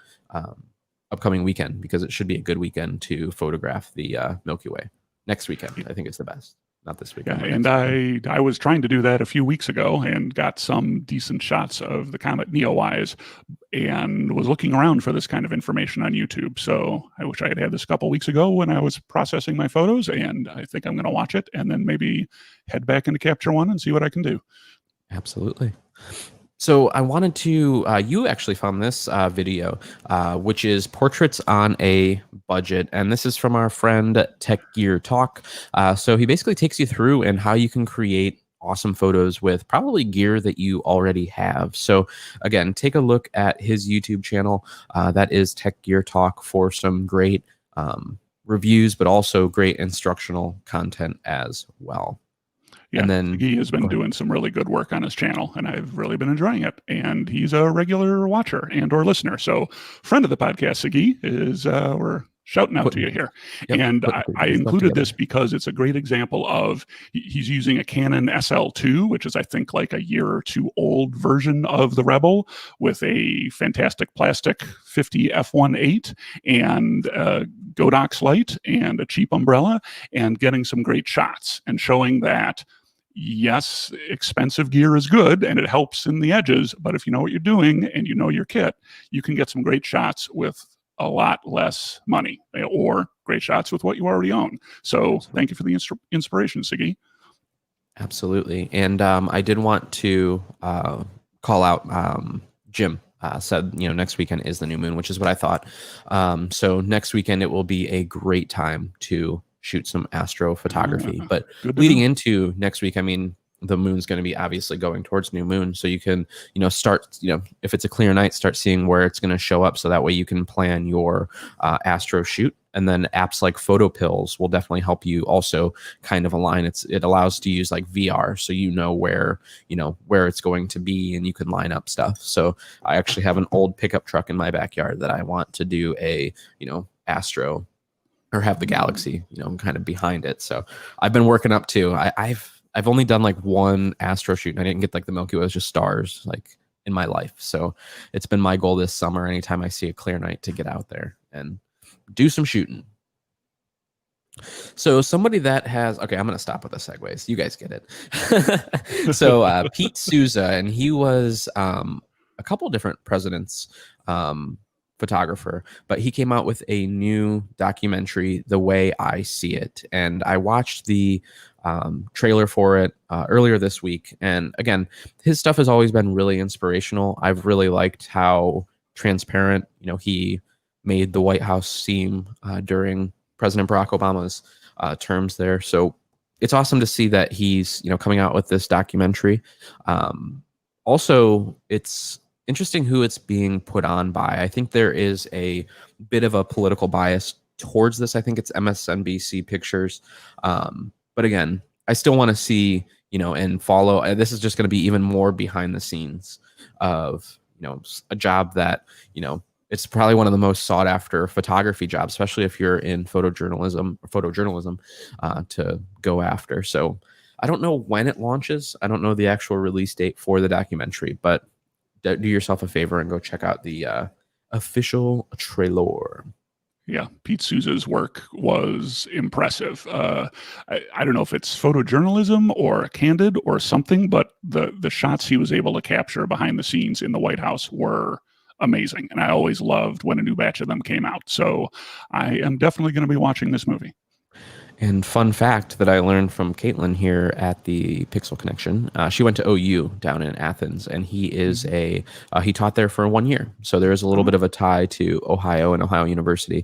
weekend, because it should be a good weekend to photograph the Milky Way. Next weekend, I think it's the best. not this Yeah, weekend. But and next weekend. I was trying to do that a few weeks ago and got some decent shots of the Comet Neowise, and was looking around for this kind of information on YouTube. So I wish I had had this a couple weeks ago when I was processing my photos, and I think I'm going to watch it and then maybe head back into Capture One and see what I can do. Absolutely. So I wanted to, you actually found this video, which is portraits on a budget. And this is from our friend Tech Gear Talk. So he basically takes you through and how you can create awesome photos with probably gear that you already have. So again, take a look at his YouTube channel. That is Tech Gear Talk, for some great reviews, but also great instructional content as well. Yeah, And then he has been doing some really good work on his channel, and I've really been enjoying it. And he's a regular watcher and or listener. So friend of the podcast, Sagi, is we're shouting out to you here. Yep, and I included this because it's a great example of, he's using a Canon SL2, which is I think like a year or two old version of the Rebel, with a fantastic plastic 50 f1.8 and Godox light and a cheap umbrella, and getting some great shots and showing that yes, expensive gear is good and it helps in the edges, but if you know what you're doing and you know your kit, you can get some great shots with a lot less money, or great shots with what you already own. So thank you for the inspiration, Sigi. Absolutely. And I did want to call out Jim. Said, next weekend is the new moon, which is what I thought. So next weekend, it will be a great time to shoot some astrophotography. But leading into next week, I mean, the moon's going to be obviously going towards new moon. So you can, start, if it's a clear night, start seeing where it's going to show up. So that way you can plan your astro shoot. And then apps like Photo Pills will definitely help you also kind of align. It allows to use like VR, so where it's going to be, and you can line up stuff. So I actually have an old pickup truck in my backyard that I want to do a astro, or have the galaxy kind of behind it. So I've been working up to. I've only done like one astro shoot, and I didn't get like the Milky Way. It was just stars like in my life. So it's been my goal this summer, anytime I see a clear night, to get out there and do some shooting. So somebody that has, okay, I'm going to stop with the segues. You guys get it. So Pete Souza, and he was a couple different presidents photographer, but he came out with a new documentary, The Way I See It. And I watched the trailer for it earlier this week. And again, his stuff has always been really inspirational. I've really liked how transparent, he made the White House seem during President Barack Obama's terms there. So it's awesome to see that he's, coming out with this documentary. Also, it's interesting who it's being put on by. I think there is a bit of a political bias towards this. I think it's MSNBC Pictures. But again, I still want to see, and follow. This is just going to be even more behind the scenes of, a job that, it's probably one of the most sought after photography jobs, especially if you're in photojournalism, to go after. So I don't know when it launches. I don't know the actual release date for the documentary, but do yourself a favor and go check out the official trailer. Yeah, Pete Souza's work was impressive. I don't know if it's photojournalism or candid or something, but the shots he was able to capture behind the scenes in the White House were amazing. And I always loved when a new batch of them came out. So I am definitely going to be watching this movie. And fun fact that I learned from Caitlin here at the Pixel Connection, she went to OU down in Athens, and he is he taught there for 1 year. So there is a little bit of a tie to Ohio and Ohio University.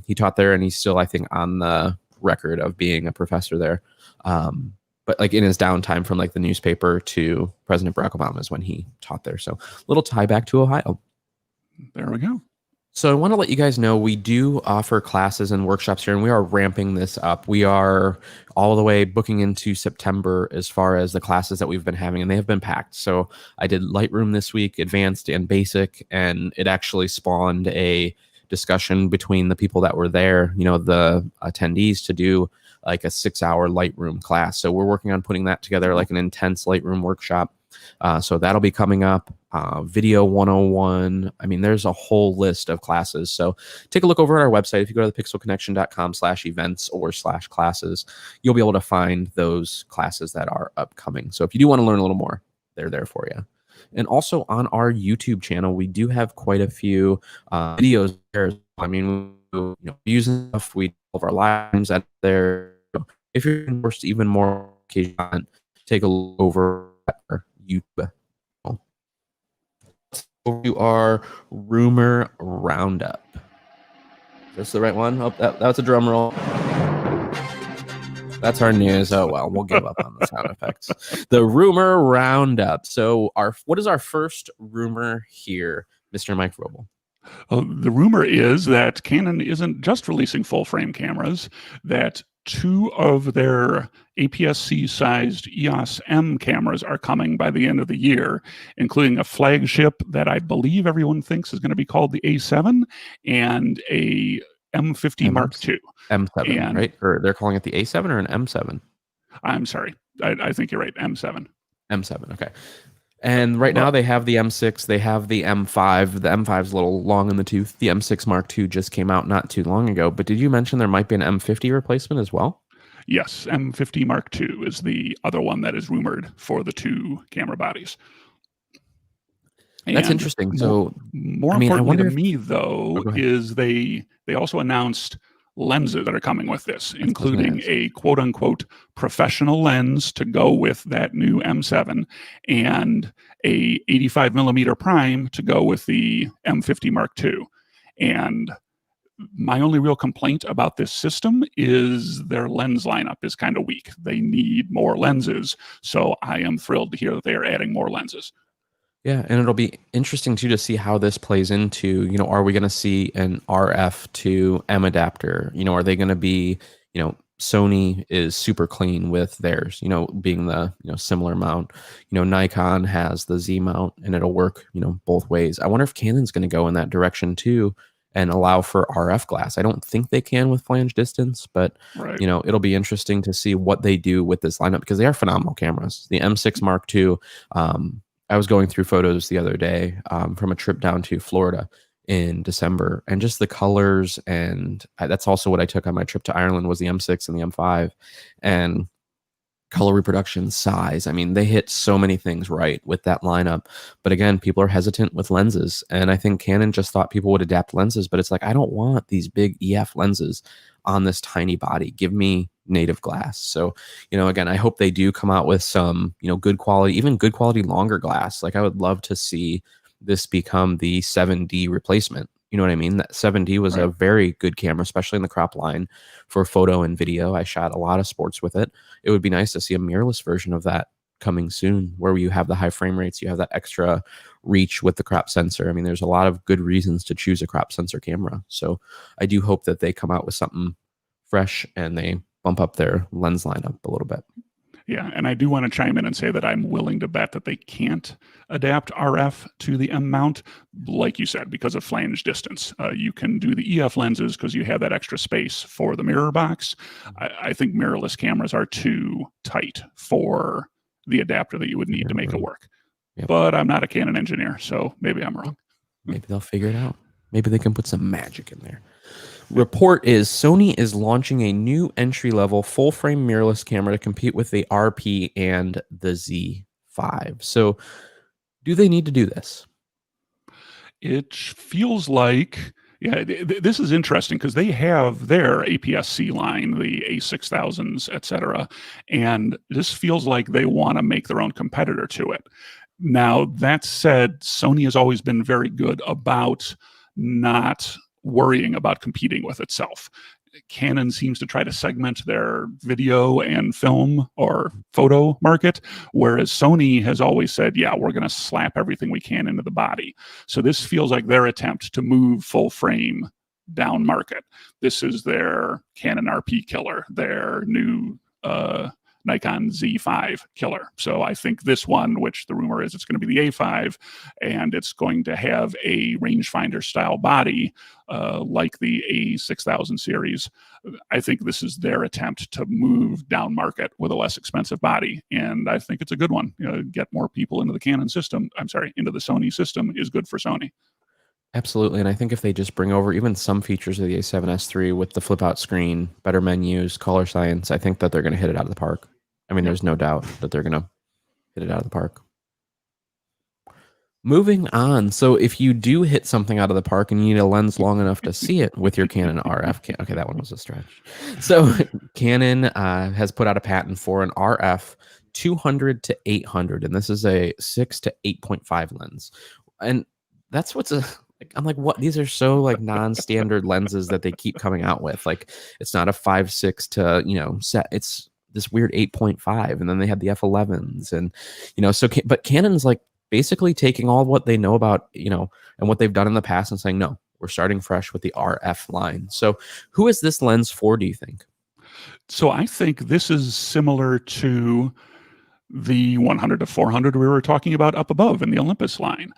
He taught there, and he's still, I think, on the record of being a professor there. But like in his downtime from like the newspaper to President Barack Obama is when he taught there. So little tie back to Ohio. There we go. So I want to let you guys know we do offer classes and workshops here, and we are ramping this up. We are all the way booking into September as far as the classes that we've been having, and they have been packed. So I did Lightroom this week, Advanced and Basic, and it actually spawned a discussion between the people that were there, the attendees, to do like a 6-hour Lightroom class. So we're working on putting that together, like an intense Lightroom workshop. So that'll be coming up. Video 101. I mean, there's a whole list of classes. So take a look over at our website. If you go to the pixelconnection.com/events or /classes, you'll be able to find those classes that are upcoming. So if you do want to learn a little more, they're there for you. And also on our YouTube channel, we do have quite a few videos there. I mean, using stuff, we have our lives at there. If you're interested even more occasion, take a look over at our YouTube. To our rumor roundup. Is this the right one? Oh, that's a drum roll. That's our news. Oh well, we'll give up on the sound effects. The rumor roundup. So what is our first rumor here, Mr. Mike Robel? The rumor is that Canon isn't just releasing full-frame cameras, that 2 of their APS-C-sized EOS M cameras are coming by the end of the year, including a flagship that I believe everyone thinks is going to be called the A7 and a M50 Mark II. M7, right? Or they're calling it the A7 or an M7? I'm sorry. I think you're right. M7. M7, okay. And right now they have the M6, they have the M5. The M5 is a little long in the tooth. The M6 Mark II just came out not too long ago. But did you mention there might be an M50 replacement as well? Yes, M50 Mark II is the other one that is rumored for the 2 camera bodies. That's interesting. So more importantly to me, though, is they also announced lenses that are coming with this, including a quote-unquote professional lens to go with that new M7 and a 85 millimeter prime to go with the M50 Mark II. And my only real complaint about this system is their lens lineup is kind of weak. They need more lenses. So I am thrilled to hear that they are adding more lenses. Yeah, and it'll be interesting too to see how this plays into, are we going to see an RF to M adapter? Are they going to be, Sony is super clean with theirs, being the, similar mount. Nikon has the Z mount and it'll work, both ways. I wonder if Canon's going to go in that direction too and allow for RF glass. I don't think they can with flange distance, but it'll be interesting to see what they do with this lineup because they are phenomenal cameras. The M6 Mark II, I was going through photos the other day from a trip down to Florida in December, and just the colors, and that's also what I took on my trip to Ireland was the M6 and the M5, and color reproduction, size. I mean, they hit so many things right with that lineup. But again, people are hesitant with lenses, and I think Canon just thought people would adapt lenses, but it's like, I don't want these big EF lenses on this tiny body. Give me native glass. So, again, I hope they do come out with some, good quality, even good quality longer glass. Like I would love to see this become the 7D replacement. You know what I mean? That 7D was a very good camera, especially in the crop line for photo and video. I shot a lot of sports with it. It would be nice to see a mirrorless version of that coming soon, where you have the high frame rates, you have that extra reach with the crop sensor. I mean, there's a lot of good reasons to choose a crop sensor camera. So I do hope that they come out with something fresh and they bump up their lens lineup a little bit. Yeah, and I do want to chime in and say that I'm willing to bet that they can't adapt RF to the M mount, like you said, because of flange distance. You can do the EF lenses because you have that extra space for the mirror box. I think mirrorless cameras are too tight for the adapter that you would need to make it work. Yep. But I'm not a Canon engineer, so maybe I'm wrong. Maybe they'll figure it out. Maybe they can put some magic in there. Report is Sony is launching a new entry-level full-frame mirrorless camera to compete with the RP and the Z5. So do they need to do this? It feels like, this is interesting because they have their APS-C line, the A6000s, etc. And this feels like they want to make their own competitor to it. Now, that said, Sony has always been very good about not worrying about competing with itself. Canon seems to try to segment their video and film or photo market, whereas Sony has always said, yeah, we're going to slap everything we can into the body. So this feels like their attempt to move full frame down market. This is their Canon RP killer, their new Nikon Z5 killer. So I think this one, which the rumor is it's going to be the A5, and it's going to have a rangefinder style body like the A6000 series. I think this is their attempt to move down market with a less expensive body, and I think it's a good one. Get more people into the Canon system. I'm sorry, into the Sony system is good for Sony. Absolutely. And I think if they just bring over even some features of the A7S III with the flip out screen, better menus, color science, I think that they're going to hit it out of the park. I mean, there's no doubt that they're going to hit it out of the park. Moving on. So if you do hit something out of the park and you need a lens long enough to see it with your Canon RF, okay, that one was a stretch. So Canon has put out a patent for an RF 200 to 800, and this is a 6 to 8.5 lens. And that's I'm like, what? These are so like non-standard lenses that they keep coming out with. Like, it's not a 5.6 to, set. It's this weird 8.5, and then they had the F11s, and but Canon's like basically taking all what they know about, and what they've done in the past and saying, no, we're starting fresh with the RF line. So who is this lens for, do you think? So I think this is similar to the 100 to 400 we were talking about up above in the Olympus line.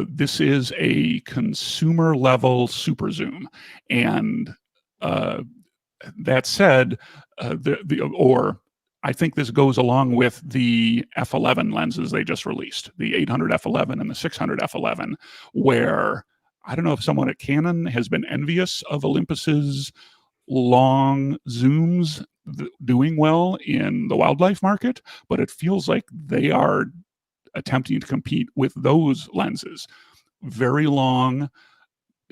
This is a consumer level super zoom. And that said, I think this goes along with the F11 lenses they just released, the 800 F11 and the 600 F11, where I don't know if someone at Canon has been envious of Olympus's long zooms doing well in the wildlife market, but it feels like they are attempting to compete with those lenses. Very long,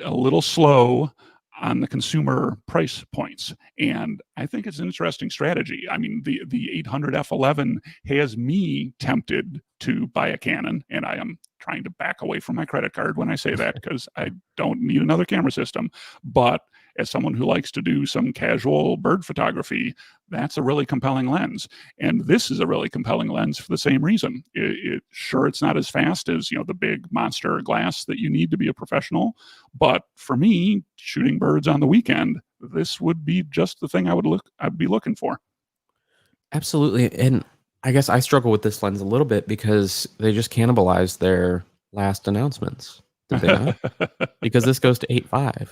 a little slow on the consumer price points. And I think it's an interesting strategy. I mean, the 800 F11 has me tempted to buy a Canon, and I am trying to back away from my credit card when I say that, because I don't need another camera system. But as someone who likes to do some casual bird photography, that's a really compelling lens. And this is a really compelling lens for the same reason. Sure, it's not as fast as the big monster glass that you need to be a professional, but for me, shooting birds on the weekend, this would be just the thing I'd be looking for. Absolutely. And I guess I struggle with this lens a little bit because they just cannibalized their last announcements, did they not? Because this goes to 8.5.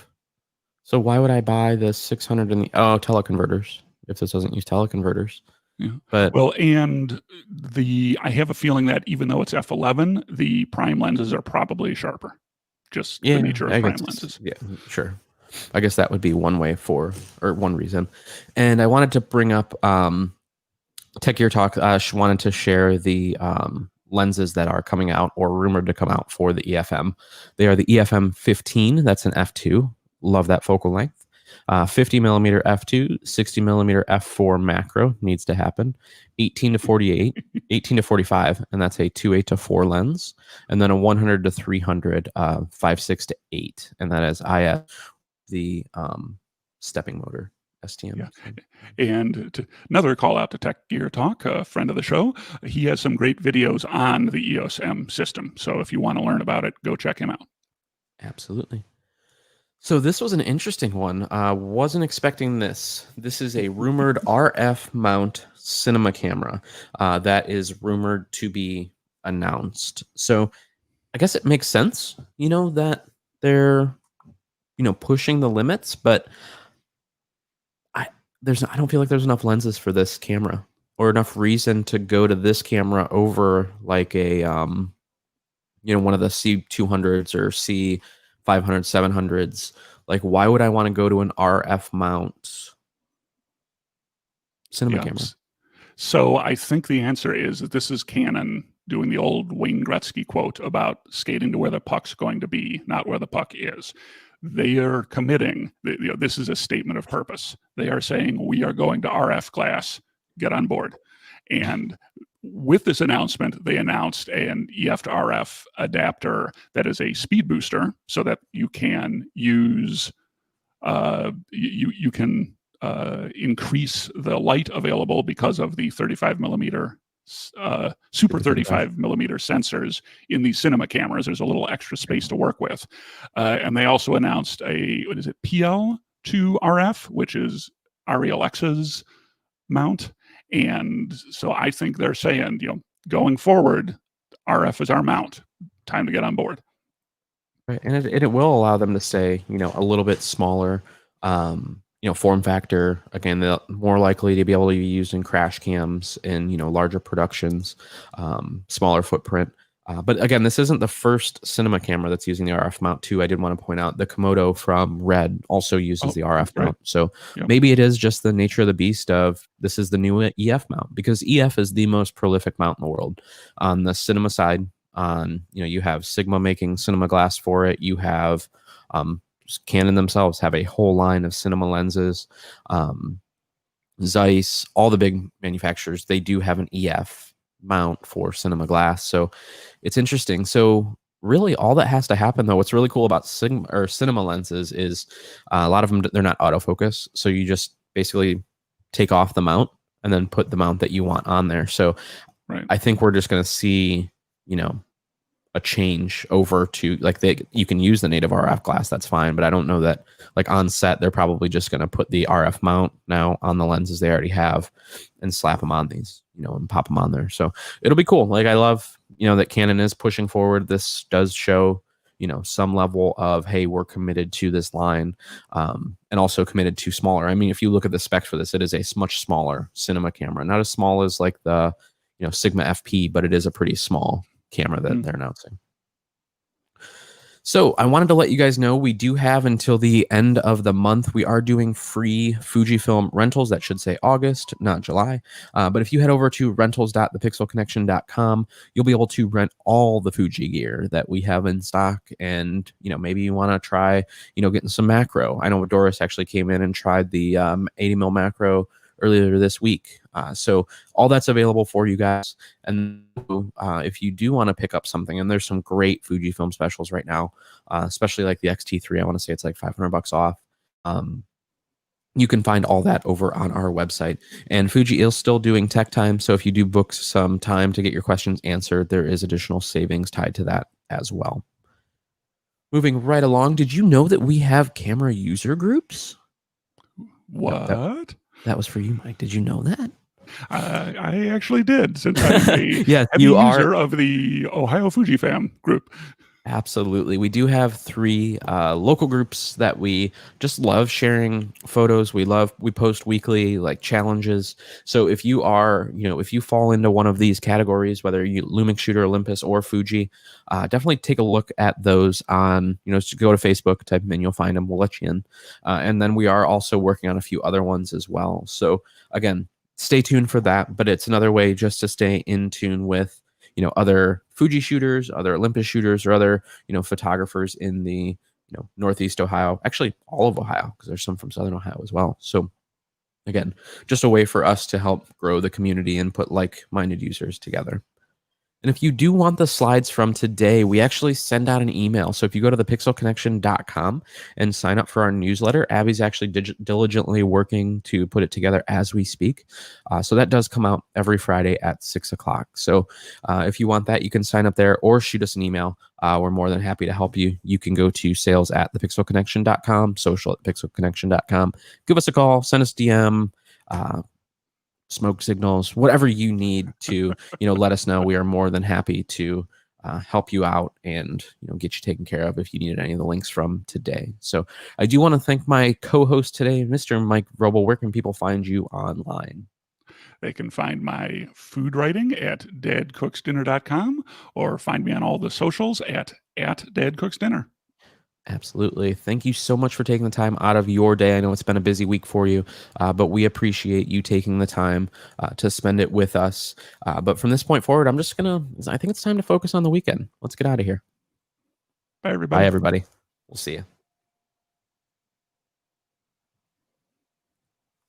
So why would I buy the 600 and the teleconverters if this doesn't use teleconverters? Yeah. But well, and I have a feeling that even though it's F11, the prime lenses are probably sharper. Just the nature of prime lenses. Yeah, sure. I guess that would be one reason. And I wanted to bring up Tech Gear Talk. Wanted to share the lenses that are coming out or rumored to come out for the EFM. They are the EFM 15. That's an f2. Love that focal length. 50 millimeter f2, 60 millimeter f4 macro needs to happen. 18 to 48, 18 to 45, and that's a 2.8 to 4 lens. And then a 100 to 300, 5.6 to 8, and that is IF, the stepping motor. STM. Yeah. And another call out to Tech Gear Talk, a friend of the show. He has some great videos on the EOS M system. So if you want to learn about it, go check him out. Absolutely. So this was an interesting one. Wasn't expecting this. This is a rumored RF mount cinema camera that is rumored to be announced. So I guess it makes sense, that they're, pushing the limits, but I don't feel like there's enough lenses for this camera or enough reason to go to this camera over like a, one of the C200s or C500, 700s. Like, why would I want to go to an RF mount cinema camera? So I think the answer is that this is Canon doing the old Wayne Gretzky quote about skating to where the puck's going to be, not where the puck is. They are committing, this is a statement of purpose. They are saying, we are going to RF class, get on board. And with this announcement, they announced an EF to RF adapter that is a speed booster so that you can use, you can increase the light available because of the 35 millimeter super 35 millimeter sensors in these cinema cameras. There's a little extra space to work with. And they also announced PL to RF, which is ARRI Alexa's mount. And so I think they're saying, going forward, RF is our mount. Time to get on board. Right. And it will allow them to stay, a little bit smaller, form factor. Again, they're more likely to be able to be used in crash cams and, larger productions, smaller footprint. But again, this isn't the first cinema camera that's using the RF mount too. I did want to point out the Komodo from Red also uses the RF mount. So maybe it is just the nature of the beast of this is the new EF mount, because EF is the most prolific mount in the world. On the cinema side, you have Sigma making cinema glass for it. You have Canon themselves have a whole line of cinema lenses. Zeiss, all the big manufacturers, they do have an EF mount for cinema glass. So it's interesting. So really all that has to happen, though, what's really cool about cinema lenses is a lot of them, they're not autofocus. So you just basically take off the mount and then put the mount that you want on there. So I think we're just going to see, a change over to you can use the native RF glass, that's fine, but I don't know that on set they're probably just going to put the RF mount now on the lenses they already have and slap them on these, and pop them on there. So it'll be cool. I love that Canon is pushing forward. This does show some level of, hey, we're committed to this line, and also committed to smaller. I mean, if you look at the specs for this, it is a much smaller cinema camera, not as small as the Sigma FP, but it is a pretty small camera that they're announcing. So I wanted to let you guys know we do have until the end of the month. We are doing free Fujifilm rentals. That should say August, not July. But if you head over to rentals.thepixelconnection.com, you'll be able to rent all the Fuji gear that we have in stock. And, maybe you want to try, getting some macro. I know Doris actually came in and tried the 80mm macro earlier this week. So all that's available for you guys. And if you do want to pick up something, and there's some great Fujifilm specials right now, especially like the X-T3, I want to say it's like $500 off. You can find all that over on our website. And Fuji is still doing tech time. So if you do book some time to get your questions answered, there is additional savings tied to that as well. Moving right along, did you know that we have camera user groups? What? That was for you, Mike. Did you know that? I actually did, since I'm a yes, heavy you user of the Ohio Fujifam group. Absolutely. We do have 3 local groups that we just love sharing photos. We post weekly challenges. So if you are, if you fall into one of these categories, whether you Lumix shooter, Olympus, or Fuji, definitely take a look at those on, just go to Facebook, type them in, you'll find them. We'll let you in. And then we are also working on a few other ones as well. So again, stay tuned for that. But it's another way just to stay in tune with other Fuji shooters, other Olympus shooters, or other, photographers in the, Northeast Ohio, actually all of Ohio, because there's some from Southern Ohio as well. So again, just a way for us to help grow the community and put like-minded users together. And if you do want the slides from today, we actually send out an email. So if you go to thepixelconnection.com and sign up for our newsletter, Abby's actually diligently working to put it together as we speak. So that does come out every Friday at 6 o'clock. So if you want that, you can sign up there or shoot us an email. We're more than happy to help you. You can go to sales@thepixelconnection.com, social@thepixelconnection.com. Give us a call, send us DM, smoke signals, whatever you need to, let us know. We are more than happy to help you out and, get you taken care of if you needed any of the links from today. So I do want to thank my co-host today, Mr. Mike Vrobel. Where can people find you online? They can find my food writing at dadcooksdinner.com or find me on all the socials at dadcooksdinner. Absolutely. Thank you so much for taking the time out of your day. I know it's been a busy week for you, but we appreciate you taking the time to spend it with us. But from this point forward, I think it's time to focus on the weekend. Let's get out of here. Bye, everybody. Bye, everybody. We'll see you.